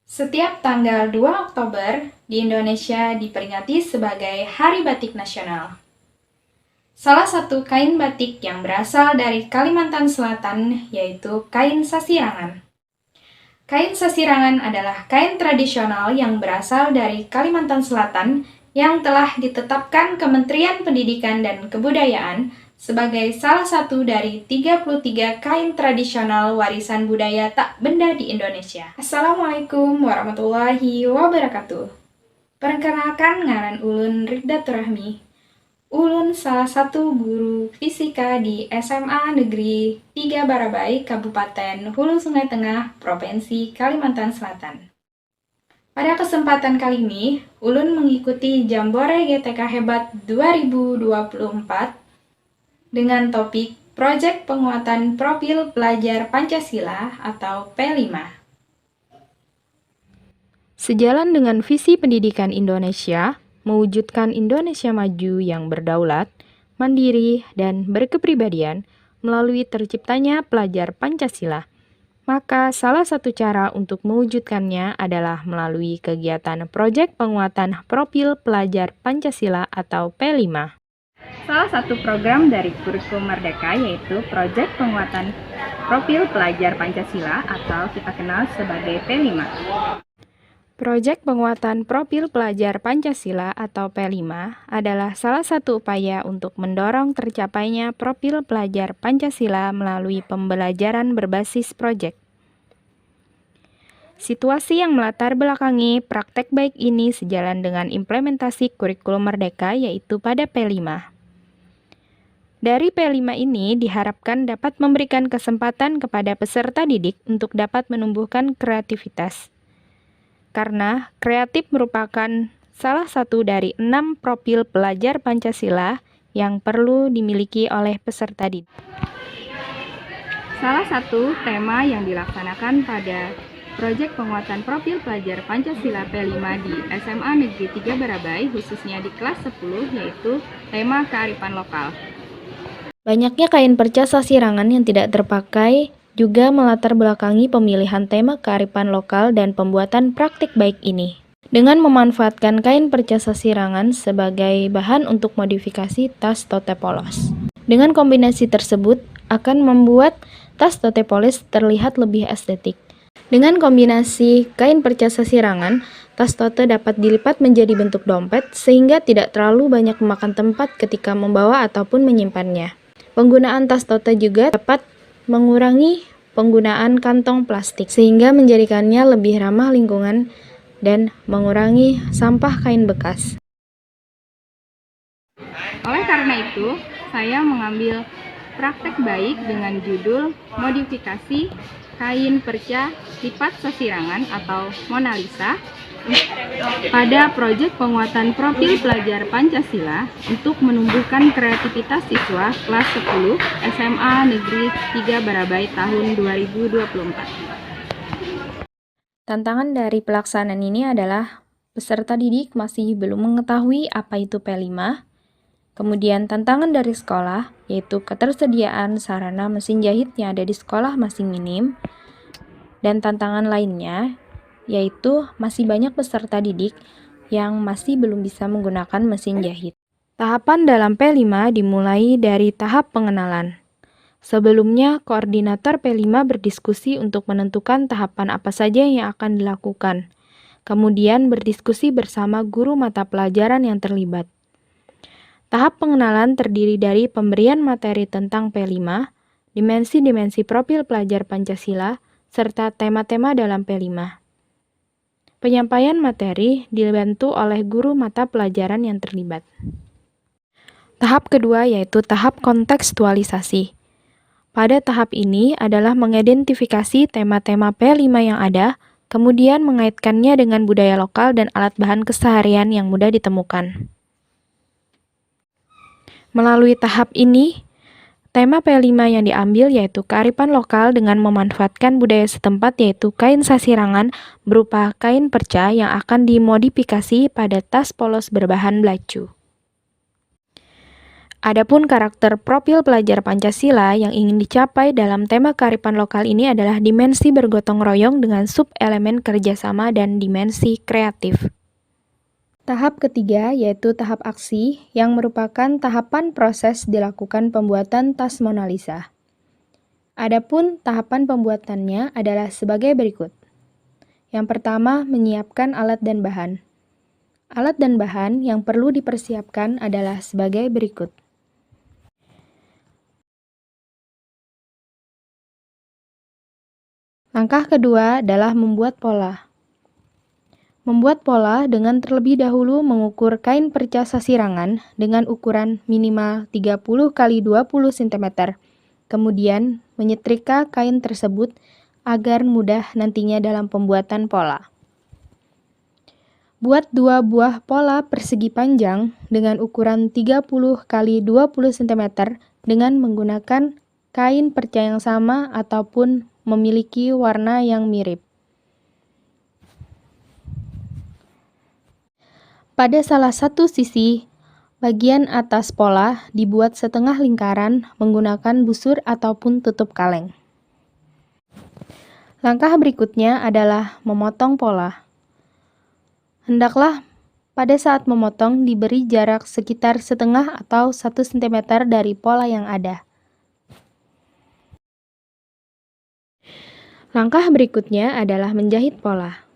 Setiap tanggal 2 Oktober di Indonesia diperingati sebagai Hari Batik Nasional. Salah satu kain batik yang berasal dari Kalimantan Selatan yaitu kain sasirangan. Kain sasirangan adalah kain tradisional yang berasal dari Kalimantan Selatan yang telah ditetapkan Kementerian Pendidikan dan Kebudayaan sebagai salah satu dari 33 kain tradisional warisan budaya tak benda di Indonesia. Assalamualaikum warahmatullahi wabarakatuh. Perkenalkan ngaran ulun Rikdatur Rahmi. Ulun salah satu guru fisika di SMA Negeri 3 Barabai, Kabupaten Hulu Sungai Tengah, Provinsi Kalimantan Selatan. Pada kesempatan kali ini, ulun mengikuti Jambore GTK Hebat 2024 dengan topik Proyek Penguatan Profil Pelajar Pancasila atau P5. Sejalan dengan visi pendidikan Indonesia, mewujudkan Indonesia maju yang berdaulat, mandiri, dan berkepribadian melalui terciptanya pelajar Pancasila. Maka salah satu cara untuk mewujudkannya adalah melalui kegiatan Proyek Penguatan Profil Pelajar Pancasila atau P5. Salah satu program dari Kurikulum Merdeka yaitu Proyek Penguatan Profil Pelajar Pancasila atau kita kenal sebagai P5. Proyek Penguatan Profil Pelajar Pancasila atau P5 adalah salah satu upaya untuk mendorong tercapainya profil pelajar Pancasila melalui pembelajaran berbasis proyek. Situasi yang melatar belakangi praktek baik ini sejalan dengan implementasi Kurikulum Merdeka yaitu pada P5. Dari P5 ini diharapkan dapat memberikan kesempatan kepada peserta didik untuk dapat menumbuhkan kreativitas. Karena kreatif merupakan salah satu dari 6 profil pelajar Pancasila yang perlu dimiliki oleh peserta didik. Salah satu tema yang dilaksanakan pada Proyek Penguatan Profil Pelajar Pancasila P5 di SMA Negeri 3 Barabai, khususnya di kelas 10, yaitu tema kearifan lokal. Banyaknya kain perca sasirangan yang tidak terpakai juga melatar belakangi pemilihan tema kearifan lokal dan pembuatan praktik baik ini. Dengan memanfaatkan kain perca sasirangan sebagai bahan untuk modifikasi tas tote polos. Dengan kombinasi tersebut akan membuat tas tote polos terlihat lebih estetik. Dengan kombinasi kain perca sasirangan, tas tote dapat dilipat menjadi bentuk dompet sehingga tidak terlalu banyak memakan tempat ketika membawa ataupun menyimpannya. Penggunaan tas tote juga dapat mengurangi penggunaan kantong plastik sehingga menjadikannya lebih ramah lingkungan dan mengurangi sampah kain bekas. Oleh karena itu, saya mengambil praktek baik dengan judul modifikasi kain perca lipat sasirangan atau Mona Lisa pada Proyek Penguatan Profil Pelajar Pancasila untuk menumbuhkan kreativitas siswa kelas 10 SMA Negeri 3 Barabai tahun 2024. Tantangan dari pelaksanaan ini adalah peserta didik masih belum mengetahui apa itu P5. Kemudian tantangan dari sekolah yaitu ketersediaan sarana mesin jahit yang ada di sekolah masih minim. Dan tantangan lainnya yaitu masih banyak peserta didik yang masih belum bisa menggunakan mesin jahit. Tahapan dalam P5 dimulai dari tahap pengenalan. Sebelumnya, koordinator P5 berdiskusi untuk menentukan tahapan apa saja yang akan dilakukan. Kemudian berdiskusi bersama guru mata pelajaran yang terlibat. Tahap pengenalan terdiri dari pemberian materi tentang P5, dimensi-dimensi profil pelajar Pancasila, serta tema-tema dalam P5. Penyampaian materi dibantu oleh guru mata pelajaran yang terlibat. Tahap kedua yaitu tahap kontekstualisasi. Pada tahap ini adalah mengidentifikasi tema-tema P5 yang ada, kemudian mengaitkannya dengan budaya lokal dan alat bahan keseharian yang mudah ditemukan. Melalui tahap ini, tema P5 yang diambil yaitu kearifan lokal dengan memanfaatkan budaya setempat yaitu kain sasirangan berupa kain perca yang akan dimodifikasi pada tas polos berbahan belacu. Adapun karakter profil pelajar Pancasila yang ingin dicapai dalam tema kearifan lokal ini adalah dimensi bergotong royong dengan sub-elemen kerjasama dan dimensi kreatif. Tahap ketiga yaitu tahap aksi yang merupakan tahapan proses dilakukan pembuatan tas Mona Lisa. Adapun tahapan pembuatannya adalah sebagai berikut. Yang pertama, menyiapkan alat dan bahan. Alat dan bahan yang perlu dipersiapkan adalah sebagai berikut. Langkah kedua adalah membuat pola. Membuat pola dengan terlebih dahulu mengukur kain perca sasirangan dengan ukuran minimal 30 x 20 cm. Kemudian menyetrika kain tersebut agar mudah nantinya dalam pembuatan pola. Buat 2 buah pola persegi panjang dengan ukuran 30 x 20 cm dengan menggunakan kain perca yang sama ataupun memiliki warna yang mirip. Pada salah satu sisi, bagian atas pola dibuat setengah lingkaran menggunakan busur ataupun tutup kaleng. Langkah berikutnya adalah memotong pola. Hendaklah pada saat memotong diberi jarak sekitar setengah atau 1 cm dari pola yang ada. Langkah berikutnya adalah menjahit pola.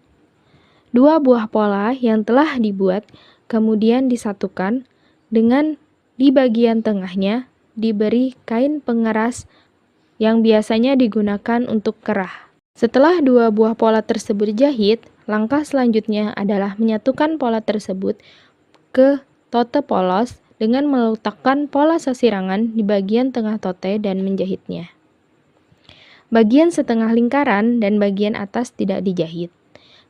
2 buah pola yang telah dibuat kemudian disatukan dengan di bagian tengahnya diberi kain pengeras yang biasanya digunakan untuk kerah. Setelah 2 buah pola tersebut dijahit, langkah selanjutnya adalah menyatukan pola tersebut ke tote polos dengan meletakkan pola sasirangan di bagian tengah tote dan menjahitnya. Bagian setengah lingkaran dan bagian atas tidak dijahit.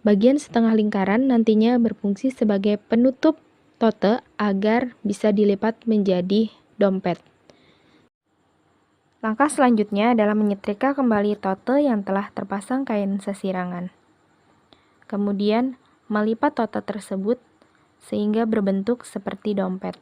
Bagian setengah lingkaran nantinya berfungsi sebagai penutup tote agar bisa dilipat menjadi dompet. Langkah selanjutnya adalah menyetrika kembali tote yang telah terpasang kain sasirangan. Kemudian melipat tote tersebut sehingga berbentuk seperti dompet.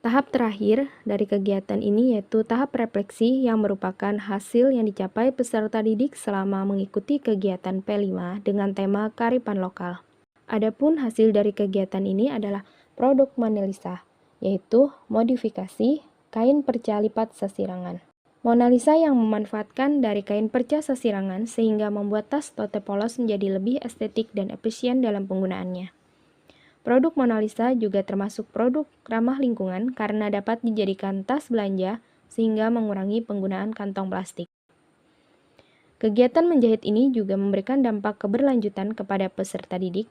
Tahap terakhir dari kegiatan ini yaitu tahap refleksi yang merupakan hasil yang dicapai peserta didik selama mengikuti kegiatan P5 dengan tema kearifan lokal. Adapun hasil dari kegiatan ini adalah produk Mona Lisa, yaitu modifikasi kain perca lipat sasirangan. Mona Lisa yang memanfaatkan dari kain perca sasirangan sehingga membuat tas tote polos menjadi lebih estetik dan efisien dalam penggunaannya. Produk Mona Lisa juga termasuk produk ramah lingkungan karena dapat dijadikan tas belanja sehingga mengurangi penggunaan kantong plastik. Kegiatan menjahit ini juga memberikan dampak keberlanjutan kepada peserta didik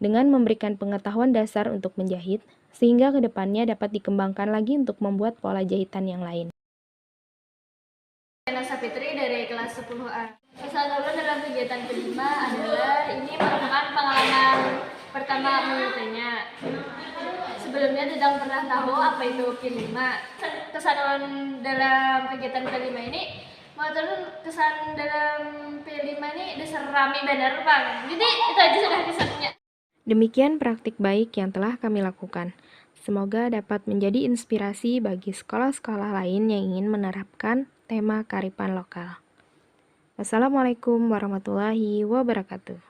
dengan memberikan pengetahuan dasar untuk menjahit sehingga kedepannya dapat dikembangkan lagi untuk membuat pola jahitan yang lain. Nasa Fitri dari kelas 10A. Kesalahan dalam kegiatan kelima adalah ini merupakan pengalaman pertama menurutnya. Sebelumnya tidak pernah tahu apa itu P5. Kesalahan dalam kegiatan kelima ini, kesan dalam P5 ini dasar rame bener Pak. Jadi itu aja sudah kesannya. Demikian praktik baik yang telah kami lakukan. Semoga dapat menjadi inspirasi bagi sekolah-sekolah lain yang ingin menerapkan tema kearifan lokal. Wassalamualaikum warahmatullahi wabarakatuh.